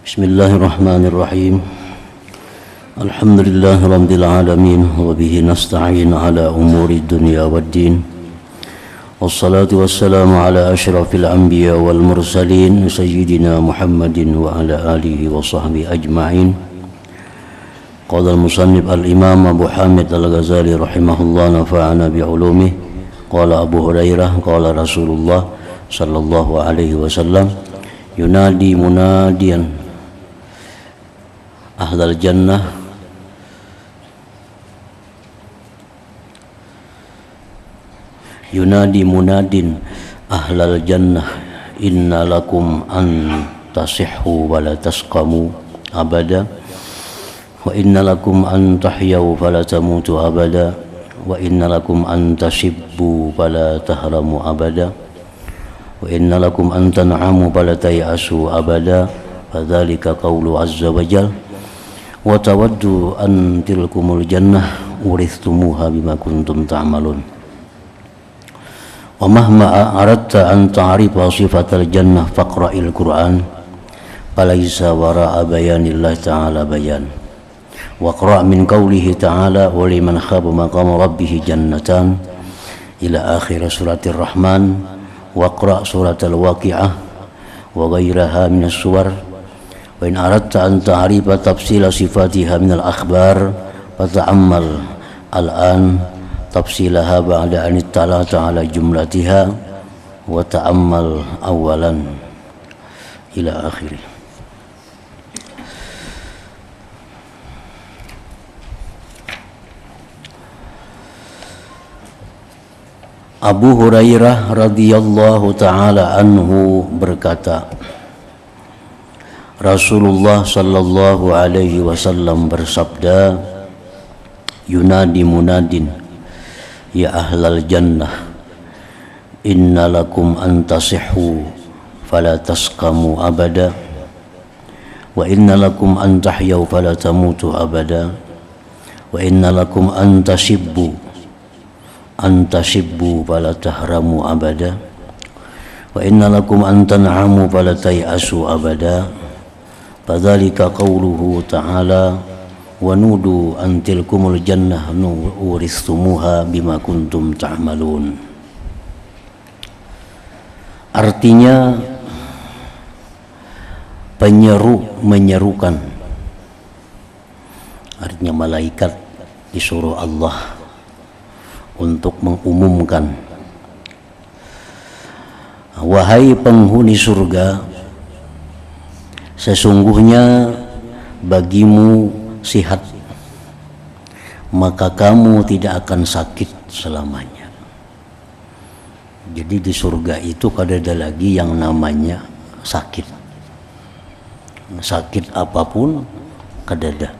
Bismillahirrahmanirrahim. Alhamdulillahirabbil alamin wa bihi nasta'in ala umuri dunya waddin. Wassalatu wassalamu ala asyrafil anbiya wal mursalin sayyidina Muhammadin wa ala alihi wa sahbihi ajma'in. Qala al-musannif al-imam Abu Hamid al-Ghazali rahimahullah nafa'ana bi'ulumihi. Qala Abu Hurairah qala Rasulullah sallallahu alaihi wasallam yunadi munadiyan ahlal jannah yunadi munadin ahlal jannah inna lakum an tasihhu wa la tasqamu abada wa inna lakum an tahyaw wa la tamutu abada wa inna lakum an tasibbu wa la tahramu abada wa inna lakum an tan'amu wa la tayasu abada fadzalika qawlu azza wa jalla wa tawaddu an tilkumul jannah urithumuha bima kuntum ta'malun. Wa mahma aradta an ta'rifa sifatal jannah faqra'il Qur'an falaysa wara'a bayanillah ta'ala bayan. Wa qra' min qawlihi ta'ala wa liman khaba maqama rabbih jannatan ila akhir suratir Rahman wa qra' suratal Waqi'ah wa ghairaha minas suwar. Wa in aradta an ta'rifa tafsila sifatiha minal akhbar fata'ammal al-an tafsilaha ba'da an ittala'ta ala jumlatiha wa ta'ammal awalan ila akhirih. Abu Hurairah radhiyallahu ta'ala anhu berkata, Rasulullah sallallahu alaihi wasallam bersabda, yunadi munadin ya ahlal jannah inna lakum an tasihhu fala tasqamu abada wa inna lakum an tahyaw fala tamutu abada wa inna lakum an tasibbu fala tahramu abada wa inna lakum an tan'amu fala tayasu abada fadzalika qauluhu ta'ala wa nudu an tilkumul jannah urithumuha bima kuntum ta'malun. Artinya penyeru menyerukan, artinya malaikat disuruh Allah untuk mengumumkan, wahai penghuni surga, sesungguhnya bagimu sihat, maka kamu tidak akan sakit selamanya. Jadi di surga itu kada ada lagi yang namanya sakit. Sakit apapun kada ada.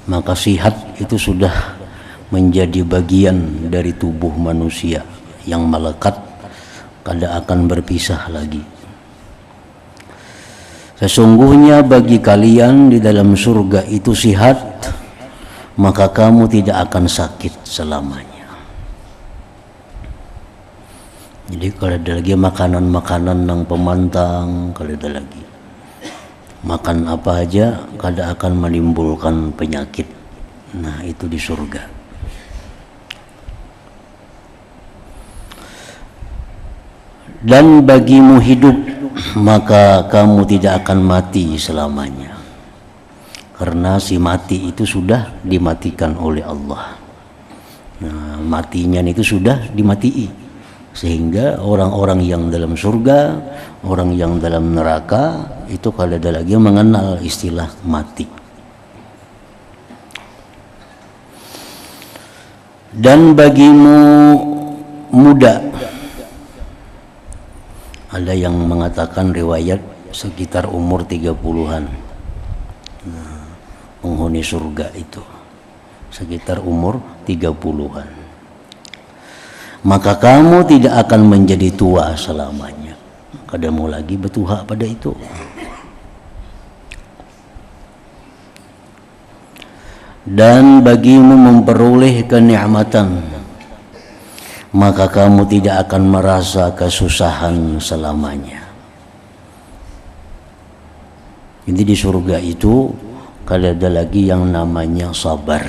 Maka sihat itu sudah menjadi bagian dari tubuh manusia yang melekat, kada akan berpisah lagi. Sesungguhnya bagi kalian di dalam surga itu sihat, maka kamu tidak akan sakit selamanya. Jadi kalau ada lagi makanan-makanan yang pemantang, kalau ada lagi makan apa aja kada akan menimbulkan penyakit. Nah, itu di surga. Dan bagimu hidup, maka kamu tidak akan mati selamanya, karena si mati itu sudah dimatikan oleh Allah. Nah, matinya itu sudah dimatii, sehingga orang-orang yang dalam surga, orang yang dalam neraka itu kalau ada lagi mengenal istilah mati. Dan bagimu muda, ada yang mengatakan riwayat sekitar umur 30-an. Nah, penghuni surga itu sekitar umur 30-an. Maka kamu tidak akan menjadi tua selamanya. Kada mau lagi bertuha pada itu. Dan bagimu memperoleh kenikmatan, maka kamu tidak akan merasa kesusahan selamanya. Jadi di surga itu kada ada lagi yang namanya sabar.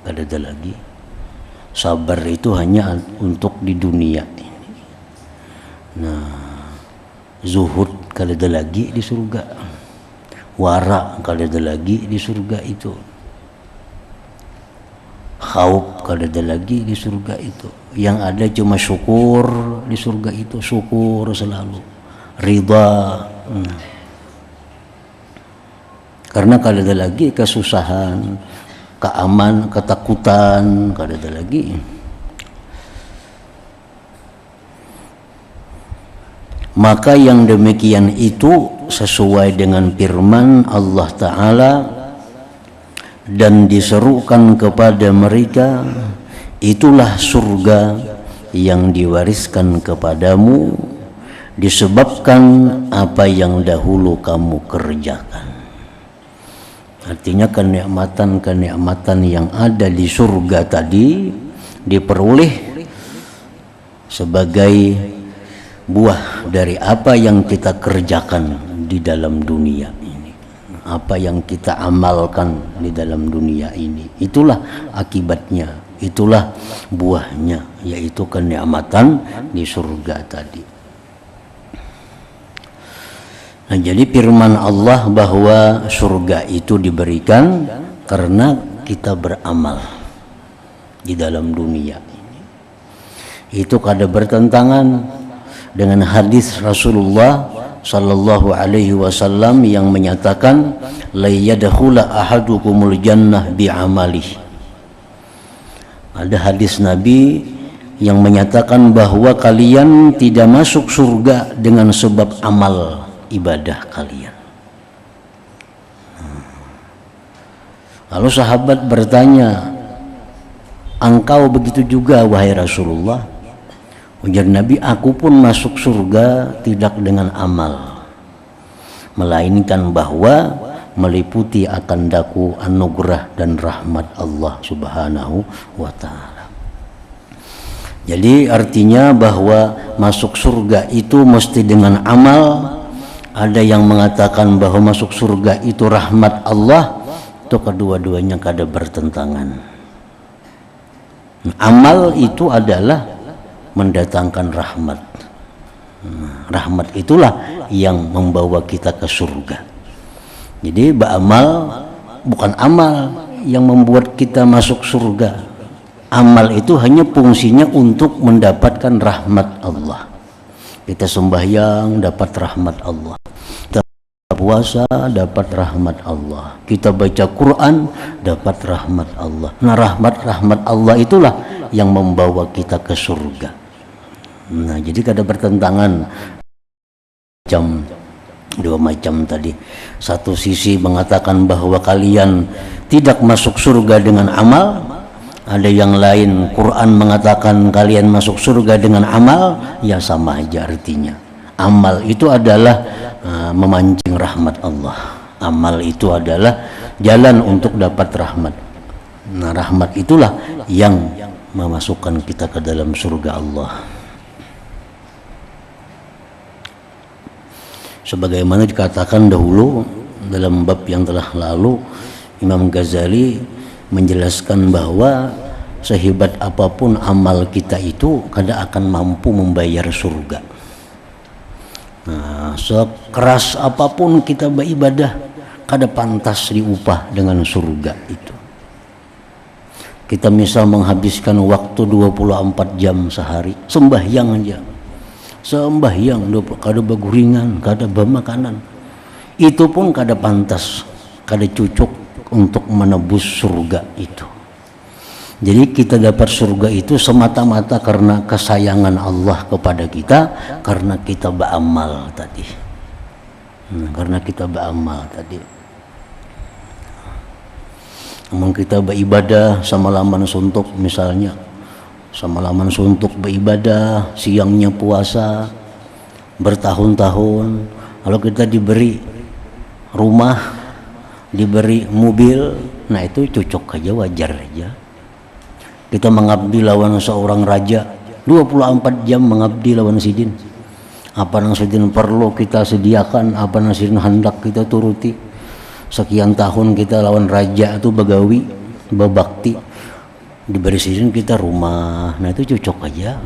Kada ada lagi. Sabar itu hanya untuk di dunia ini. Nah, zuhud kada ada lagi di surga. Wara kada ada lagi di surga itu. Khauf kada ada lagi di surga itu. Yang ada cuma syukur di surga itu, syukur selalu. Ridha. Karena kada ada lagi kesusahan, ketakutan, kada ada lagi. Maka yang demikian itu sesuai dengan firman Allah Ta'ala, dan diserukan kepada mereka, itulah surga yang diwariskan kepadamu disebabkan apa yang dahulu kamu kerjakan. Artinya kenikmatan-kenikmatan yang ada di surga tadi diperoleh sebagai buah dari apa yang kita kerjakan di dalam dunia ini, apa yang kita amalkan di dalam dunia ini. Itulah akibatnya, itulah buahnya, yaitu kenikmatan di surga tadi. Nah, jadi firman Allah bahwa surga itu diberikan karena kita beramal di dalam dunia ini. Itu kada bertentangan dengan hadis Rasulullah sallallahu alaihi wasallam yang menyatakan la yadkhula ahadukumul jannah bi'amalihi. Ada hadis Nabi yang menyatakan bahwa kalian tidak masuk surga dengan sebab amal ibadah kalian. Lalu sahabat bertanya, engkau begitu juga wahai Rasulullah? Ujar Nabi, aku pun masuk surga tidak dengan amal, melainkan bahwa meliputi akan daku anugerah dan rahmat Allah Subhanahu wa ta'ala. Jadi artinya bahwa masuk surga itu mesti dengan amal. Ada yang mengatakan bahwa masuk surga itu rahmat Allah. Itu kedua-duanya kada bertentangan. Amal itu adalah mendatangkan rahmat. Rahmat itulah yang membawa kita ke surga. Jadi beramal bukan amal yang membuat kita masuk surga. Amal itu hanya fungsinya untuk mendapatkan rahmat Allah. Kita sembahyang dapat rahmat Allah. Kita puasa dapat rahmat Allah. Kita baca Quran dapat rahmat Allah. Nah, rahmat Allah itulah yang membawa kita ke surga. Nah, jadi kada bertentangan dua macam tadi. Satu sisi mengatakan bahwa kalian tidak masuk surga dengan amal. Ada yang lain, Quran mengatakan kalian masuk surga dengan amal. Ya sama aja artinya. Amal itu adalah memancing rahmat Allah. Amal itu adalah jalan untuk dapat rahmat. Nah, rahmat itulah yang memasukkan kita ke dalam surga Allah. Sebagaimana dikatakan dahulu dalam bab yang telah lalu, Imam Ghazali menjelaskan bahwa sehebat apapun amal kita itu kada akan mampu membayar surga. Nah, sekeras apapun kita beribadah kada pantas diupah dengan surga itu. Kita misal menghabiskan waktu 24 jam sehari sembahyang aja. Sembahyang kada baguringan, kada bemakanan. Itu pun kada pantas, kada cucuk untuk menebus surga itu. Jadi kita dapat surga itu semata-mata karena kesayangan Allah kepada kita, karena kita beramal tadi. Karena kita beramal tadi. Namun kita beribadah semalaman suntuk misalnya, semalaman suntuk beribadah, siangnya puasa bertahun-tahun, lalu kita diberi rumah, diberi mobil, nah itu cocok aja, wajar aja. Kita mengabdi lawan seorang raja 24 jam mengabdi lawan sidin. Apa nang sidin perlu kita sediakan, apa nang sidin hendak kita turuti. Sekian tahun kita lawan raja itu begawi, bebakti, diberi sidin kita rumah, nah itu cocok aja.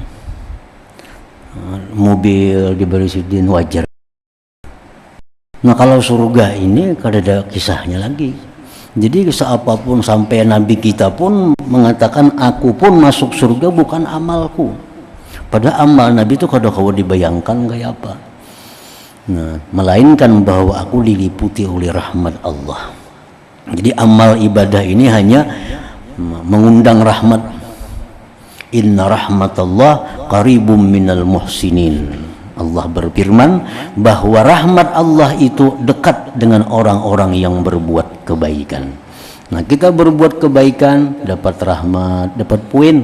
Mobil diberi sidin wajar. Nah kalau surga ini kada ada kisahnya lagi. Jadi kisah apapun sampai Nabi kita pun mengatakan aku pun masuk surga bukan amalku. Padahal amal Nabi itu kada kau dibayangkan kayak apa. Nah, melainkan bahwa aku diliputi oleh rahmat Allah. Jadi amal ibadah ini hanya mengundang rahmat. Inna rahmatallah qaribum minal muhsinin. Allah berfirman bahwa rahmat Allah itu dekat dengan orang-orang yang berbuat kebaikan. Nah, kita berbuat kebaikan dapat rahmat, dapat poin.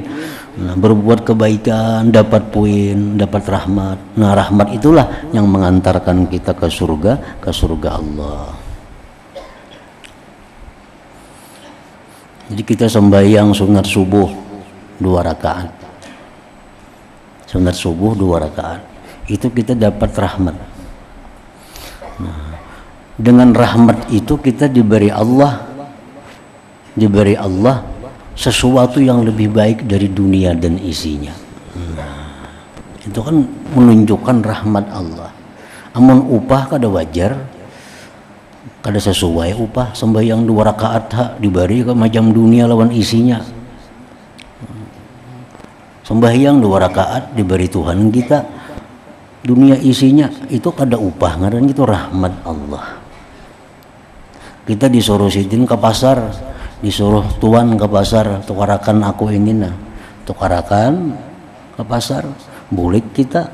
Nah, berbuat kebaikan dapat poin, dapat rahmat. Nah, rahmat itulah yang mengantarkan kita ke surga Allah. Jadi kita sembahyang sunat subuh 2 rakaat. Sunat subuh 2 rakaat. Itu kita dapat rahmat. Nah, dengan rahmat itu kita diberi Allah sesuatu yang lebih baik dari dunia dan isinya. Nah, itu kan menunjukkan rahmat Allah. Amun upah kada wajar, kada sesuai upah sembahyang 2 rakaat diberi ke macam dunia lawan isinya. Sembahyang 2 rakaat diberi Tuhan kita, dunia isinya itu kada upah, ngaran itu rahmat Allah. Kita disuruh sidin ke pasar, disuruh tuan ke pasar, tukarakan aku ini nah, tukarakan ke pasar, boleh kita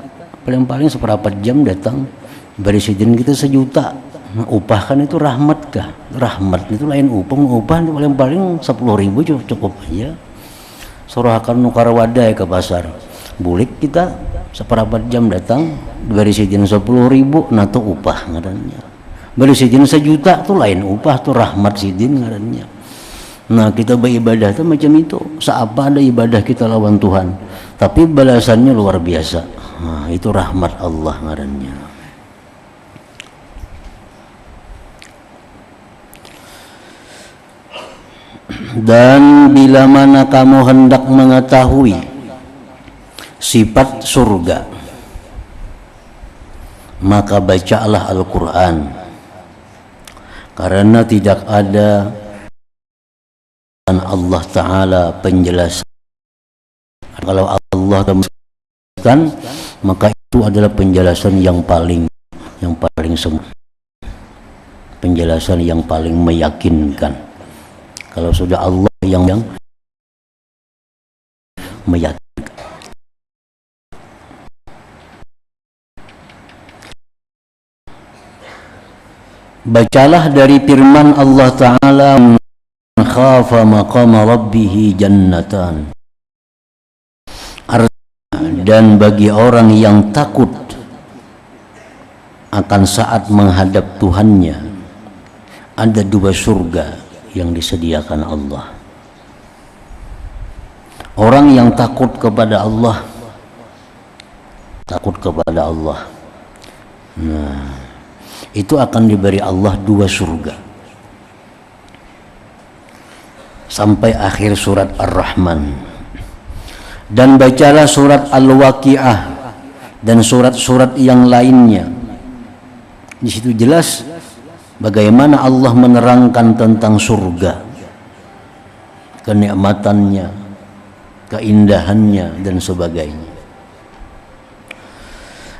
paling-paling seperempat jam datang, beri sidin kita 1 juta. Nah, upah kan itu rahmat kah? Rahmat itu lain upah itu paling-paling 10.000 cukup aja. Suruhkan nukar wadai ke pasar, boleh kita seperempat jam datang, beri sidin 10.000, nah itu upah ngarannya. Beri sidin 1 juta tuh lain upah, tuh rahmat sidin ngarannya. Nah kita beribadah tuh macam itu. Seapa ada ibadah kita lawan Tuhan, tapi balasannya luar biasa. Nah itu rahmat Allah ngarannya. Dan bila mana kamu hendak mengetahui sifat surga, maka bacalah Al-Quran, karena tidak ada Allah Ta'ala penjelasan. Kalau Allah menjelaskan, maka itu adalah penjelasan yang paling sempurna, penjelasan yang paling meyakinkan. Kalau sudah Allah yang meyakinkan. Bacalah dari firman Allah Ta'ala, khafa maqama rabbih jannatan. Dan bagi orang yang takut akan saat menghadap Tuhannya, ada 2 surga yang disediakan Allah. Orang yang takut kepada Allah, nah itu akan diberi Allah 2 surga sampai akhir surat Ar-Rahman. Dan bacalah surat Al-Waqi'ah dan surat-surat yang lainnya. Di situ jelas bagaimana Allah menerangkan tentang surga, kenikmatannya, keindahannya dan sebagainya.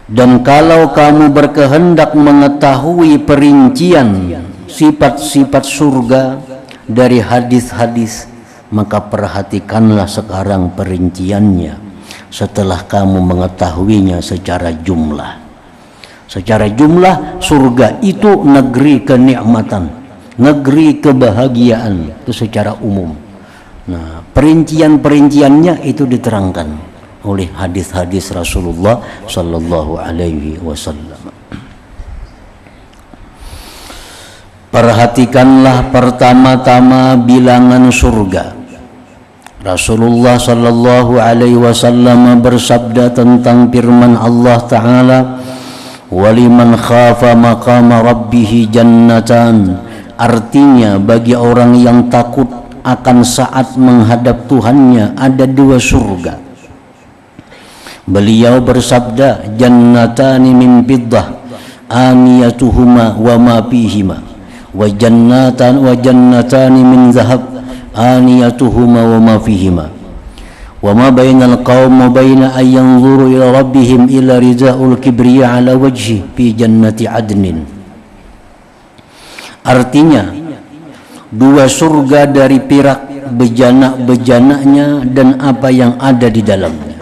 Dan kalau kamu berkehendak mengetahui perincian sifat-sifat surga dari hadis-hadis, maka perhatikanlah sekarang perinciannya setelah kamu mengetahuinya secara jumlah. Secara jumlah, surga itu negeri kenikmatan, negeri kebahagiaan, itu secara umum. Nah, perincian-perinciannya itu diterangkan oleh hadis-hadis Rasulullah Sallallahu Alaihi Wasallam. Perhatikanlah pertama-tama bilangan surga. Rasulullah Sallallahu Alaihi Wasallam bersabda tentang firman Allah Ta'ala, Waliman khafa maqama rabbih jannatan, artinya bagi orang yang takut akan saat menghadap Tuhannya ada dua surga. Beliau bersabda, jannatani min fiddah aniyatuhuma wa ma fihima, wa jannatani min zahab aniyatuhuma wa ma fihima, wa ma bainal qaum wa baina ay yanzuru ila rabbihim ila rizaul kibriya ala wajhi fi jannati adnin. Artinya dua surga dari perak, bejana-bejananya dan apa yang ada di dalamnya.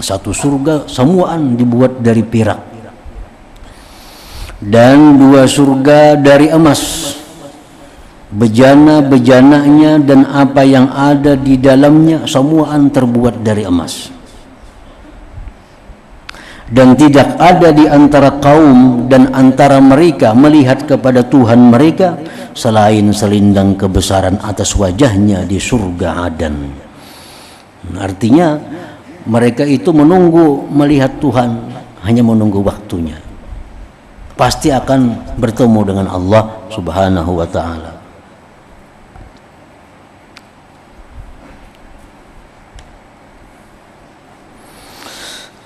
Satu surga semuaan dibuat dari perak, dan dua surga dari emas, bejana-bejananya dan apa yang ada di dalamnya semuaan terbuat dari emas. Dan tidak ada di antara kaum dan antara mereka melihat kepada Tuhan mereka selain selindang kebesaran atas wajahnya di surga Adan. Artinya mereka itu menunggu melihat Tuhan, hanya menunggu waktunya. Pasti akan bertemu dengan Allah Subhanahu wa ta'ala.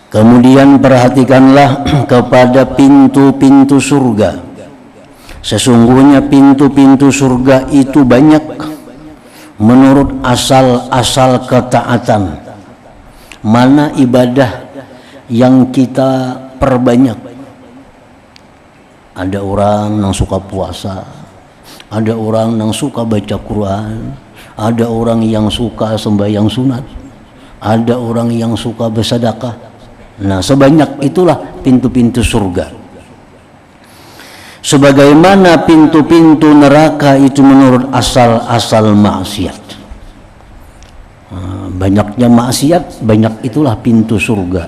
Kemudian perhatikanlah kepada pintu-pintu surga. Sesungguhnya pintu-pintu surga itu banyak menurut asal-asal ketaatan. Mana ibadah yang kita perbanyak? Ada orang yang suka puasa, ada orang yang suka baca Quran, ada orang yang suka sembahyang sunat, ada orang yang suka bersedekah. Nah, sebanyak itulah pintu-pintu surga. Sebagaimana pintu-pintu neraka itu menurut asal-asal maksiat. Banyaknya maksiat, banyak itulah pintu surga.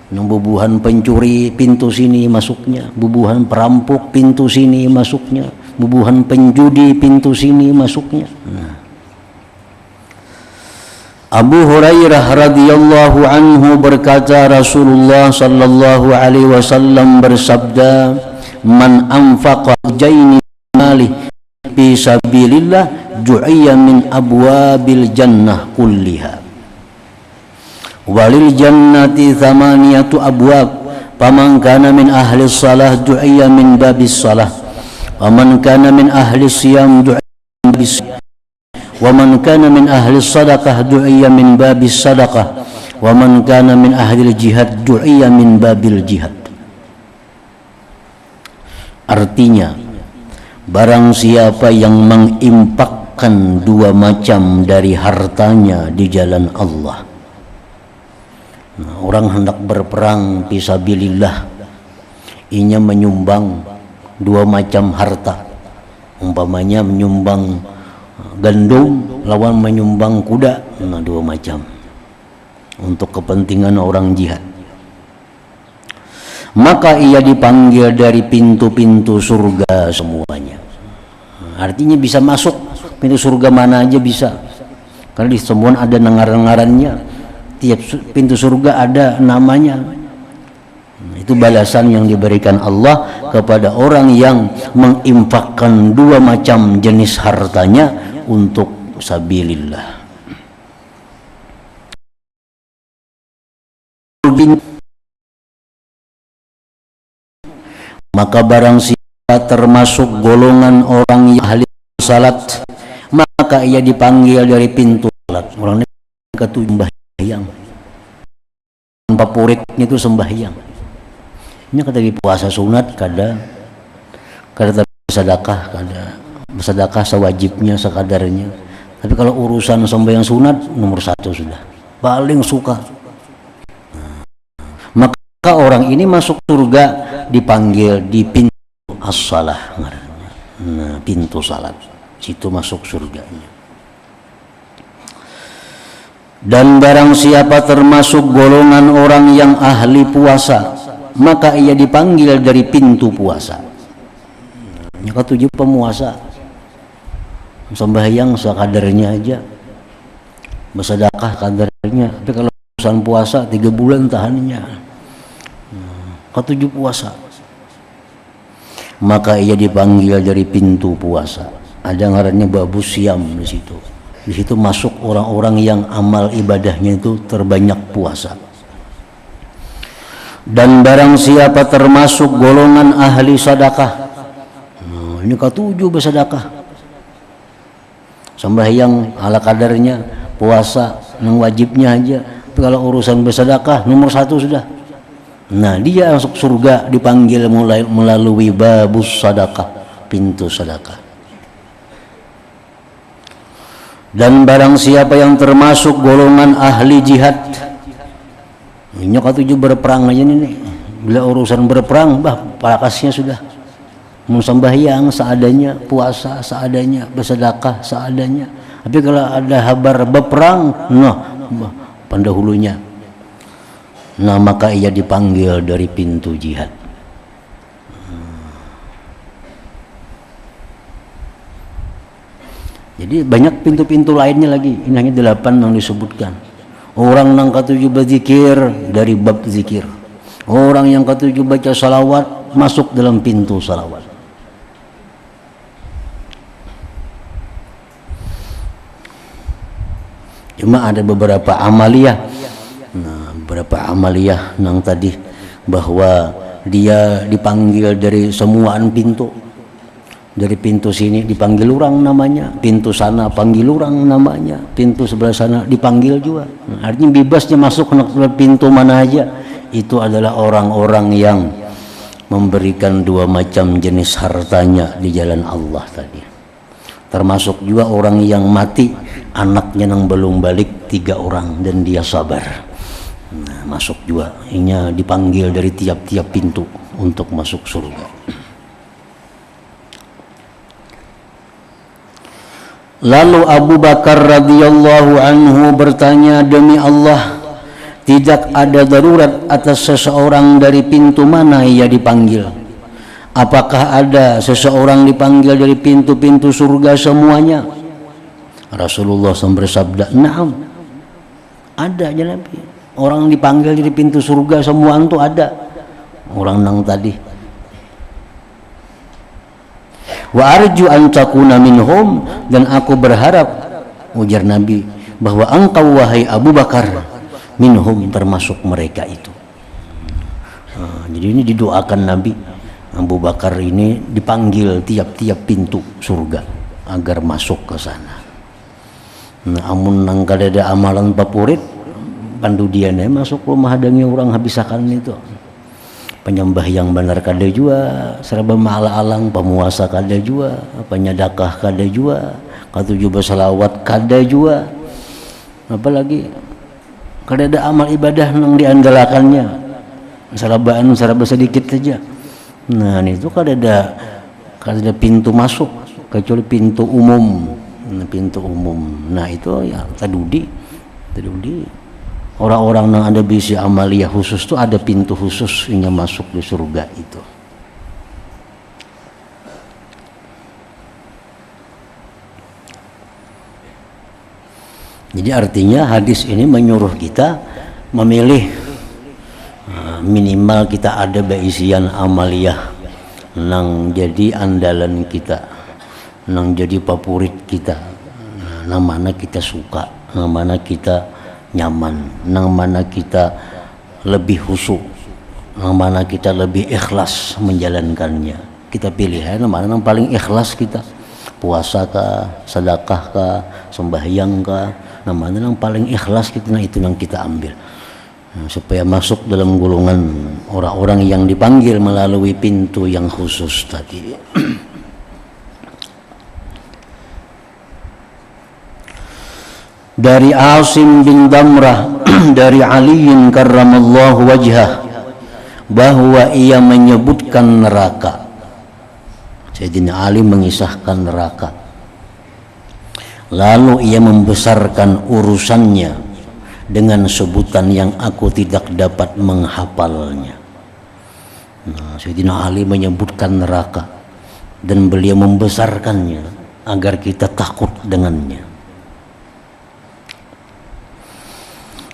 Bubuhan pencuri, pintu sini masuknya. Bubuhan perampok, pintu sini masuknya. Bubuhan penjudi, pintu sini masuknya. Abu Hurairah radhiyallahu anhu berkata, Rasulullah sallallahu alaihi wasallam bersabda, man anfaqa jaini malih fi sabilillah du'iya min abwabil jannah kulliha. Walil jannati thamaniyatu abwab, faman kana min ahli salah du'iya min babis salah, waman kana min ahli siyam du'iya min babis siyam, wa man kana min ahli sadaqah du'iya min babis sadaqah, wa man kana min ahli jihad du'iya min babil jihad. Artinya, barang siapa yang menginfakkan dua macam dari hartanya di jalan Allah. Orang hendak berperang fisabilillah, inya menyumbang dua macam harta. Umpamanya menyumbang gandum lawan menyumbang kuda, dua macam untuk kepentingan orang jihad. Maka ia dipanggil dari pintu-pintu surga semuanya. Artinya bisa masuk pintu surga mana aja bisa, karena di semua ada nengaran-nengarannya. Tiap pintu surga ada namanya. Itu balasan yang diberikan Allah kepada orang yang menginfakkan dua macam jenis hartanya untuk sabilillah. Maka barang siapa termasuk golongan orang yang ahli salat, maka ia dipanggil dari pintu salat. Orang ini ketujuh sembahyang, favoritnya itu sembahyang. Ini kata di puasa sunat, kada sedekah, kada bersedekah sewajibnya sekadarnya. Tapi kalau urusan sembahyang sunat nomor satu sudah, paling suka. Maka orang ini masuk surga dipanggil di pintu as-salah, pintu salat, situ masuk surganya. Dan barang siapa termasuk golongan orang yang ahli puasa, maka ia dipanggil dari pintu puasa. Yang ketujuh pemuasa, sembahyang sekadarnya aja, bersedekah kadarnya. Tapi kalau urusan puasa 3 bulan tahannya. ketujuh puasa. Maka ia dipanggil dari pintu puasa. Ada ngarannya babu siam di situ. Di situ masuk orang-orang yang amal ibadahnya itu terbanyak puasa. Dan barang siapa termasuk golongan ahli sedekah. Nah, ini ketujuh bersedekah. Sembahyang ala kadarnya, puasa yang wajibnya aja. Tapi kalau urusan bersedekah nomor 1 sudah. Nah, dia masuk surga dipanggil melalui babus sedekah, pintu sedekah. Dan barang siapa yang termasuk golongan ahli jihad, ini ketujuh berperang aja nih. Bila urusan berperang, pakasnya sudah. Sembahyang seadanya, puasa seadanya, bersedekah seadanya. Tapi kalau ada kabar berperang, pendahulunya. Nah, maka ia dipanggil dari pintu jihad. Jadi banyak pintu-pintu lainnya lagi. Ini hanya 8 yang disebutkan. Orang yang ketujuh berzikir dari bab zikir. Orang yang ketujuh baca salawat masuk dalam pintu salawat. Cuma ada beberapa amaliyah. Nah, beberapa amaliyah yang tadi bahwa dia dipanggil dari semuaan pintu. Dari pintu sini dipanggil orang namanya, pintu sana panggil orang namanya, pintu sebelah sana dipanggil juga. Nah, artinya bebasnya masuk ke pintu mana aja. Itu adalah orang-orang yang memberikan 2 macam jenis hartanya di jalan Allah tadi. Termasuk juga orang yang mati, anaknya yang belum balik 3 orang dan dia sabar. Nah, masuk juga. Ini dipanggil dari tiap-tiap pintu untuk masuk surga. Lalu Abu Bakar radhiyallahu anhu bertanya, demi Allah, tidak ada darurat atas seseorang dari pintu mana ia dipanggil? Apakah ada seseorang dipanggil dari pintu-pintu surga semuanya? Rasulullah SAW bersabda, "Na'am." Ada ya Nabi. Orang dipanggil dari pintu surga semua itu ada. Orang nang tadi. Wa arju an takuna minhum, dan aku berharap, ujar Nabi, bahwa engkau wahai Abu Bakar minhum, termasuk mereka itu. Jadi ini didoakan Nabi, Abu Bakar ini dipanggil tiap-tiap pintu surga agar masuk ke sana. Nah, amun nang kadada amalan papurit pandu dia masuk rumah hadangi orang habisakan itu. Penyembah yang benar kada jua, serba ma'ala-alang pemuasa kada jua, penyedekah kada jua, ketujuh berselawat kada jua. Apalagi kada ada amal ibadah yang diandalkannya. Serabaan serba sedikit saja. Nah, itu kada ada pintu masuk kecuali pintu umum. Pintu umum. Nah, itu ya tadudi. Orang-orang yang ada bisi amaliyah khusus itu ada pintu khusus yang masuk di surga itu. Jadi artinya hadis ini menyuruh kita memilih minimal kita ada baisian amaliyah nang jadi andalan kita, nang jadi favorit kita, nang mana kita suka, nang mana kita nyaman, nang mana kita lebih khusyuk, nang mana kita lebih ikhlas menjalankannya. Kita pilih nang mana yang paling ikhlas kita, puasa kah, sedekah kah, sembahyang kah, nang mana yang paling ikhlas kita, nah itu yang kita ambil. Nah, supaya masuk dalam golongan orang-orang yang dipanggil melalui pintu yang khusus tadi. Dari Asim bin Damrah dari Aliin karramallahu wajhah bahwa ia menyebutkan neraka. Sayyidina Ali mengisahkan neraka. Lalu ia membesarkan urusannya dengan sebutan yang aku tidak dapat menghafalnya. Nah, Sayyidina Ali menyebutkan neraka dan beliau membesarkannya agar kita takut dengannya.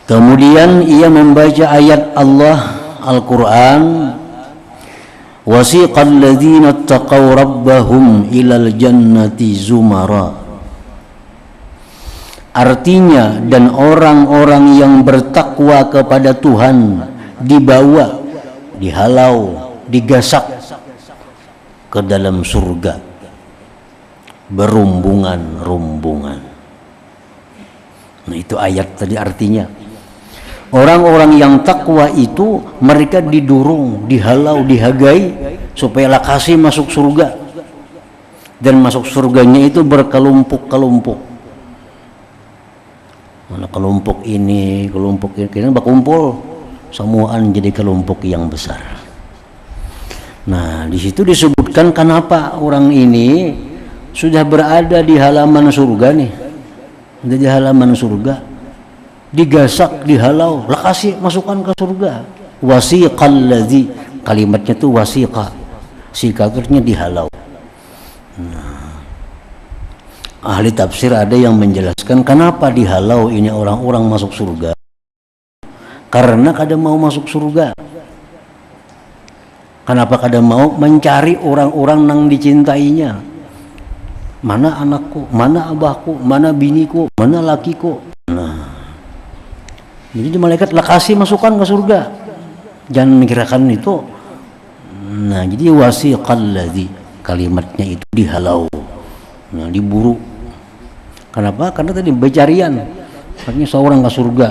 Kemudian ia membaca ayat Allah Al-Quran wasiqal ladzina taqaw rabbahum ilal jannati zumara. Artinya, dan orang-orang yang bertakwa kepada Tuhan dibawa, dihalau, digasak ke dalam surga berumbungan-rumbungan. Nah, itu ayat tadi artinya. Orang-orang yang takwa itu mereka didorong, dihalau, dihagai supaya lakasi masuk surga. Dan masuk surganya itu berkelompok-kelompok. Mana kelompok ini berkumpul semuaan jadi kelompok yang besar. Nah, di situ disebutkan kenapa orang ini sudah berada di halaman surga nih. Sudah di halaman surga, digasak, dihalau, lakasi masukkan ke surga. Wasiqal ladzi, kalimatnya itu wasiqa. Siqa artinya dihalau. Nah, ahli tafsir ada yang menjelaskan kenapa dihalau ini orang-orang masuk surga. Karena kada mau masuk surga. Kenapa kada mau mencari orang-orang yang dicintainya? Mana anakku, mana abahku, mana biniku, mana lakiku. Nah, jadi malaikat lakasi masukkan ke surga. Jangan mikirkan itu. Nah, jadi wasiqal ladzi, kalimatnya itu dihalau. Nah, diburu. Kenapa? Karena tadi pencarian. Artinya seorang ke surga,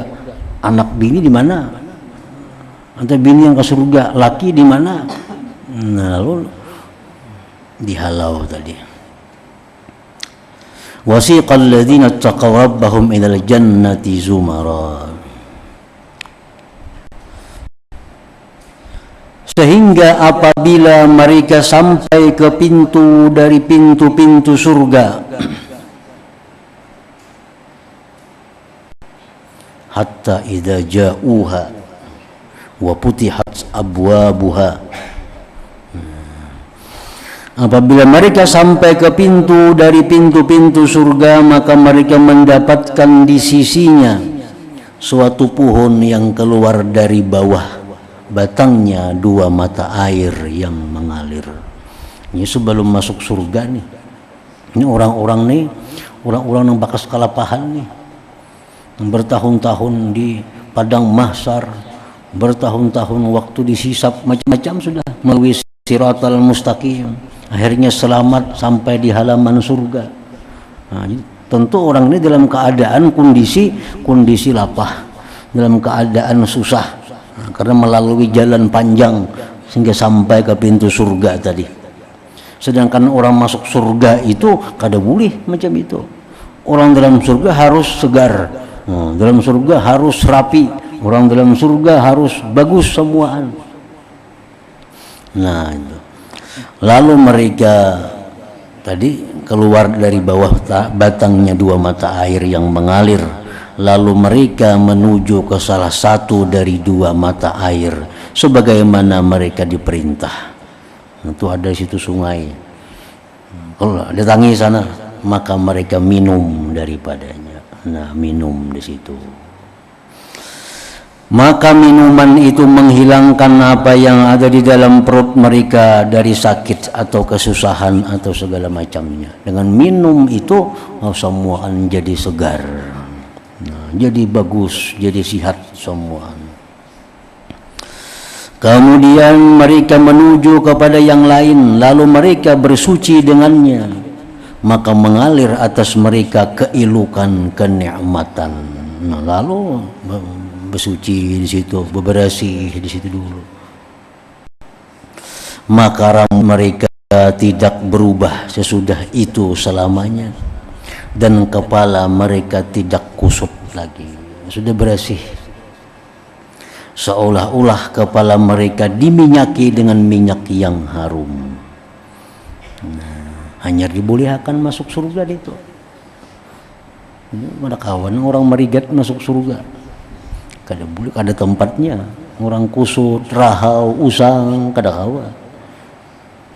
anak bini di mana? Atau bini yang ke surga, laki di mana? Nah, lalu dihalau tadi. Wasiqal ladzina taqaw rabbahum ilal jannati zumara. Sehingga apabila mereka sampai ke pintu dari pintu-pintu surga, hatta idza ja'uha wa putihat abwabuha. Apabila mereka sampai ke pintu dari pintu-pintu surga, maka mereka mendapatkan di sisinya suatu pohon yang keluar dari bawah batangnya 2 mata air yang mengalir. Ini sebelum masuk surga nih. Ini orang-orang yang bakas kalapahan nih, yang bertahun-tahun di padang mahsyar, bertahun-tahun waktu disisap macam-macam sudah melalui siratal mustaqim. Akhirnya selamat sampai di halaman surga. Nah, tentu orang ini dalam keadaan kondisi lapah, dalam keadaan susah, karena melalui jalan panjang sehingga sampai ke pintu surga tadi. Sedangkan orang masuk surga itu kada boleh macam itu. Orang dalam surga harus segar, dalam surga harus rapi, orang dalam surga harus bagus semuaan. Nah, itu. Lalu mereka tadi keluar dari bawah batangnya 2 mata air yang mengalir. Lalu mereka menuju ke salah satu dari 2 mata air sebagaimana mereka diperintah. Itu ada di situ sungai. Kalau datangi sana, maka mereka minum daripadanya. Nah, minum di situ. Maka minuman itu menghilangkan apa yang ada di dalam perut mereka dari sakit atau kesusahan atau segala macamnya. Dengan minum itu semuaan jadi segar, jadi bagus, jadi sehat semua. Kemudian mereka menuju kepada yang lain, lalu mereka bersuci dengannya, maka mengalir atas mereka keelukan, kenikmatan. Nah, lalu bersuci di situ, bebersih di situ dulu. Maka rambut mereka tidak berubah sesudah itu selamanya, dan kepala mereka tidak kusut lagi, sudah bersih. Seolah-olah kepala mereka diminyaki dengan minyak yang harum. Nah, hanya dibolehkan masuk surga itu. Ada kawan orang merigat masuk surga. Kada boleh, kada tempatnya. Orang kusut, rahau, usang, kada kawa.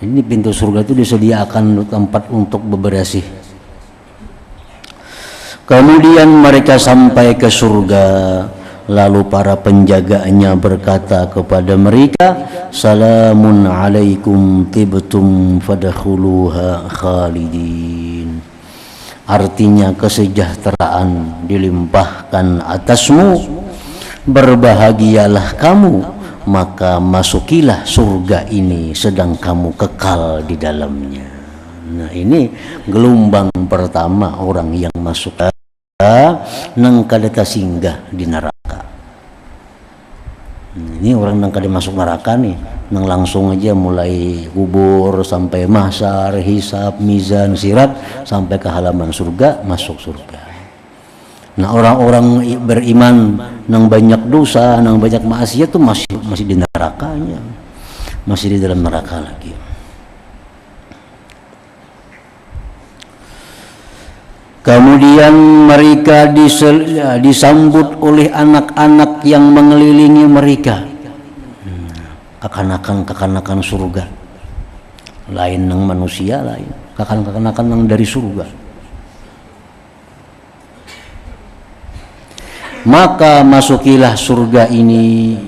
Ini pintu surga itu disediakan tempat untuk bebersih. Kemudian mereka sampai ke surga, Lalu para penjaganya berkata kepada mereka, salamun alaikum tibtum fadkhuluha khalidin. Artinya kesejahteraan dilimpahkan atasmu, berbahagialah kamu, maka masukilah surga ini sedang kamu kekal di dalamnya. Nah, ini gelombang pertama orang yang masuk nang kadeta singgah di neraka. Ini orang nang kada masuk neraka nih, nang langsung aja mulai kubur sampai mahsyar, hisab, mizan, sirat sampai ke halaman surga, masuk surga. Nah, orang-orang beriman nang banyak dosa, nang banyak maksiat tuh masih di nerakanya, masih di dalam neraka lagi. Kemudian mereka disambut oleh anak-anak yang mengelilingi mereka, kekanakan surga. Lain nang manusia, lain kekanakan nang dari surga. Maka masukilah surga ini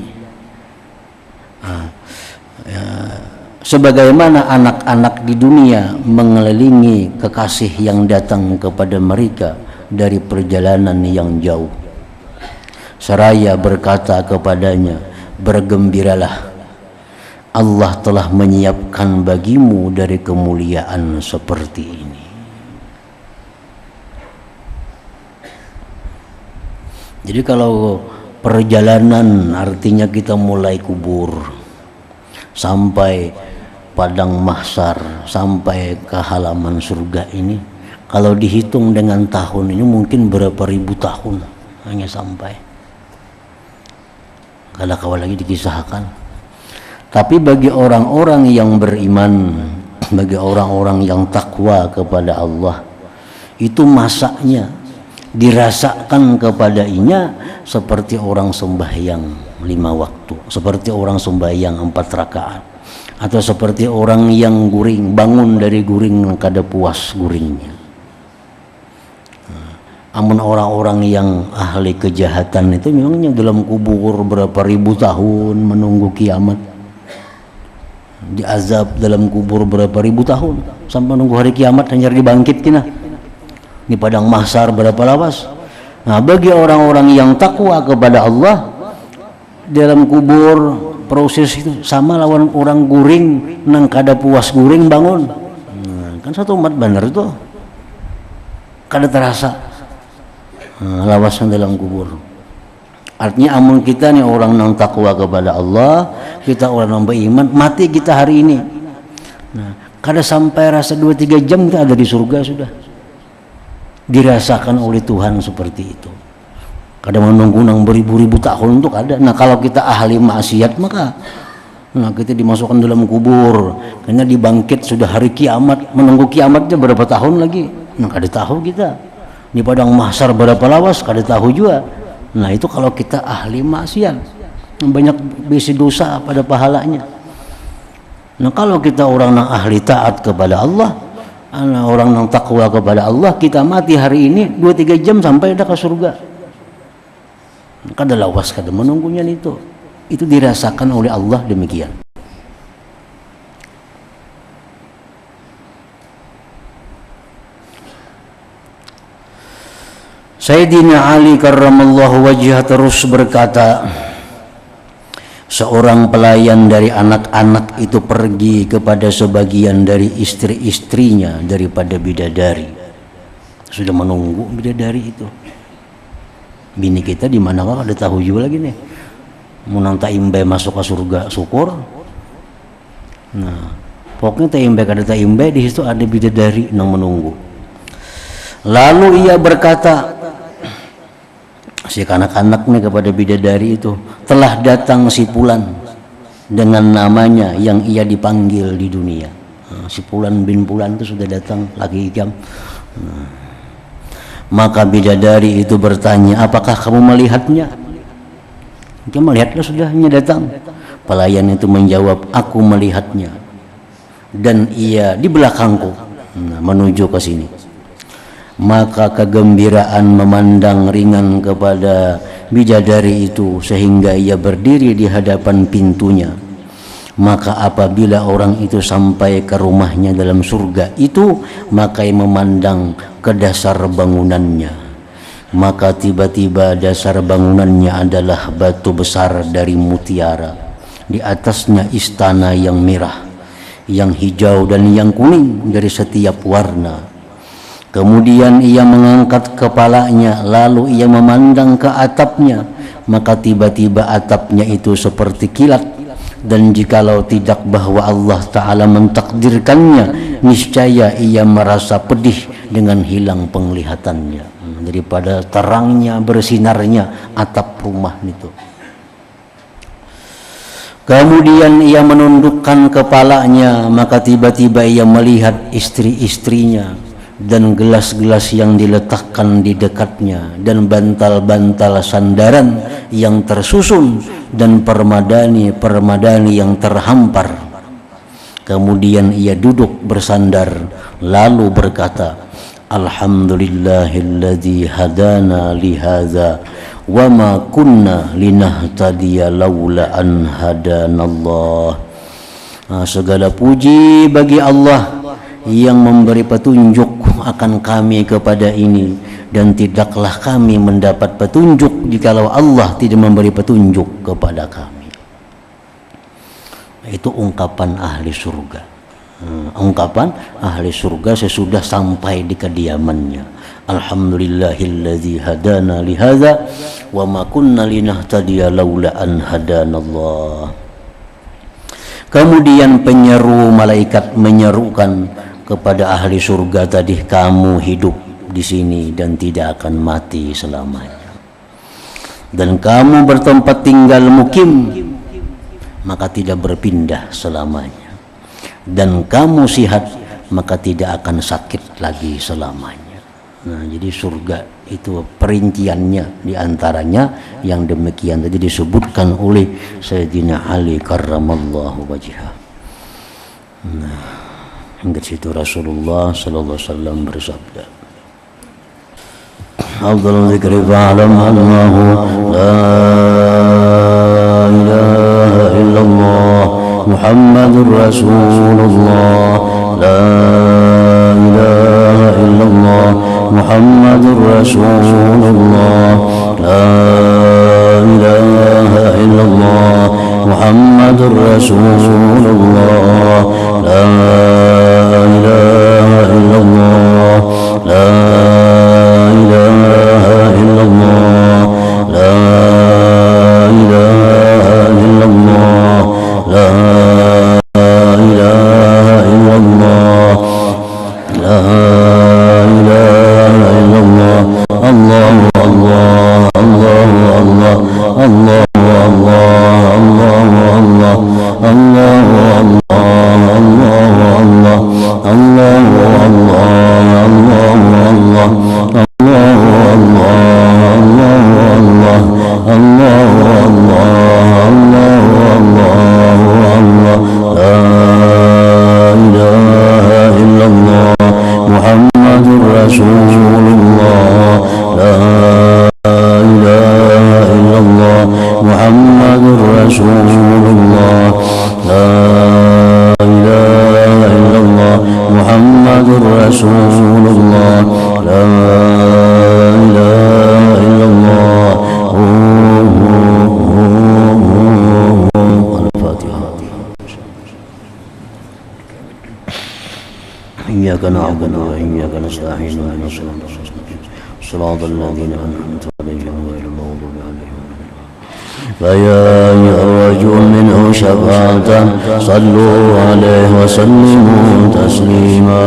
sebagaimana anak-anak di dunia mengelilingi kekasih yang datang kepada mereka dari perjalanan yang jauh, seraya berkata kepadanya, bergembiralah, Allah telah menyiapkan bagimu dari kemuliaan seperti ini. Jadi kalau perjalanan artinya kita mulai kubur sampai padang mahsyar, sampai ke halaman surga ini, kalau dihitung dengan tahun ini mungkin berapa ribu tahun hanya sampai. Kada kawal lagi dikisahkan. Tapi bagi orang-orang yang beriman, bagi orang-orang yang takwa kepada Allah, itu masaknya dirasakan kepadanya seperti orang sembahyang 5 waktu, seperti orang sembahyang 4 rakaat, atau seperti orang yang guring, bangun dari guring kada puas guringnya. Amun orang-orang yang ahli kejahatan itu memangnya dalam kubur berapa ribu tahun menunggu kiamat, diazab dalam kubur berapa ribu tahun sampai menunggu hari kiamat hanya dibangkit kina di padang mahsyar berapa lawas. Nah, bagi orang-orang yang takwa kepada Allah, dalam kubur proses itu sama lawan orang guring nang kada puas guring bangun. Kan satu umat benar itu kada terasa lawasan dalam kubur. Artinya amun kita nih orang nang takwa kepada Allah, kita orang nang beriman, mati kita hari ini, nah kada sampai rasa 2-3 jam kita ada di surga sudah. Dirasakan oleh Tuhan seperti itu. Kada menunggu nang beribu-ribu tahun untuk ada. Nah, kalau kita ahli maksiat maka kita dimasukkan dalam kubur, karena dibangkit sudah hari kiamat, menunggu kiamatnya berapa tahun lagi. Nah, kada tahu kita. Di padang mahsyar berapa lawas kada tahu juga. Nah, itu kalau kita ahli maksiat, banyak bisi dosa pada pahalanya. Nah, kalau kita orang yang ahli taat kepada Allah, orang yang takwa kepada Allah, kita mati hari ini 2-3 jam sampai ada ke surga. Kada lawas, kada menunggunya itu dirasakan oleh Allah demikian. Sayyidina Ali karramallahu wajhah terus berkata, seorang pelayan dari anak-anak itu pergi kepada sebagian dari istri-istrinya daripada bidadari. Sudah menunggu bidadari itu. Bini kita di mana kah ada tahu juga lagi nih. Munang taimbe masuk ke surga syukur. Nah, pokoknya taimbe kada taimbe di situ ada bidadari yang menunggu. Lalu ia berkata, si anak-anak nih kepada bidadari itu, telah datang si Fulan dengan namanya yang ia dipanggil di dunia. Si Fulan bin Fulan itu sudah datang lagi ikam. Maka bidadari itu bertanya, apakah kamu melihatnya? Dia melihatlah, sudahnya datang. Pelayan itu menjawab, aku melihatnya dan ia di belakangku, menuju ke sini. maka kegembiraan memandang ringan kepada bidadari itu sehingga ia berdiri di hadapan pintunya. Maka apabila orang itu sampai ke rumahnya dalam surga itu, maka ia memandang ke dasar bangunannya, maka tiba-tiba dasar bangunannya adalah batu besar dari mutiara, di atasnya istana yang merah, yang hijau dan yang kuning dari setiap warna. Kemudian ia mengangkat kepalanya, lalu ia memandang ke atapnya, maka tiba-tiba atapnya itu seperti kilat. Dan jikalau tidak bahwa Allah Ta'ala mentakdirkannya, niscaya ia merasa pedih dengan hilang penglihatannya daripada terangnya bersinarnya atap rumah itu. Kemudian ia menundukkan kepalanya, maka tiba-tiba ia melihat istri-istrinya dan gelas-gelas yang diletakkan di dekatnya dan bantal-bantal sandaran yang tersusun dan permadani yang terhampar. Kemudian ia duduk bersandar lalu berkata, Alhamdulillahilladzi hadana lihadza wa ma kunna linahtadiya laula an hadanallah. Segala puji bagi Allah yang memberi petunjuk akan kami kepada ini, dan tidaklah kami mendapat petunjuk jikalau Allah tidak memberi petunjuk kepada kami. Itu ungkapan ahli surga. Ungkapan ahli surga sesudah sampai di kediamannya. Alhamdulillahilladzi hadana lihadza wa ma kunna linahtadiya laula an hadanallah. Kemudian penyeru malaikat menyerukan kepada ahli surga tadi, kamu hidup di sini dan tidak akan mati selamanya, dan kamu bertempat tinggal mukim, maka tidak berpindah selamanya, dan kamu sihat, maka tidak akan sakit lagi selamanya. Nah, jadi surga itu perinciannya diantaranya yang demikian tadi disebutkan oleh Sayyidina Ali karramallahu wajhah. Nah, hingga situ Rasulullah sallallahu alaihi wasallam bersabda, afdhalul dzikri fa'lam annahu la ilaha illallah Muhammadur Rasulullah, la ilaha illallah Muhammadur Rasulullah, la ilaha illallah Muhammadur Rasulullah, la ilaha illallah, la ilaha illallah, la ilaha illallah, la ilaha illallah, la ilaha illallah. Allahu Allah, Allahu Allah, Allahu إياك نعبد وإياك نستعين صراط الذين أنعمت عليهم غير المغضوب عليهم. فيا أيها الرجل منه شفاعة صلوا عليه وسلموا تسليما.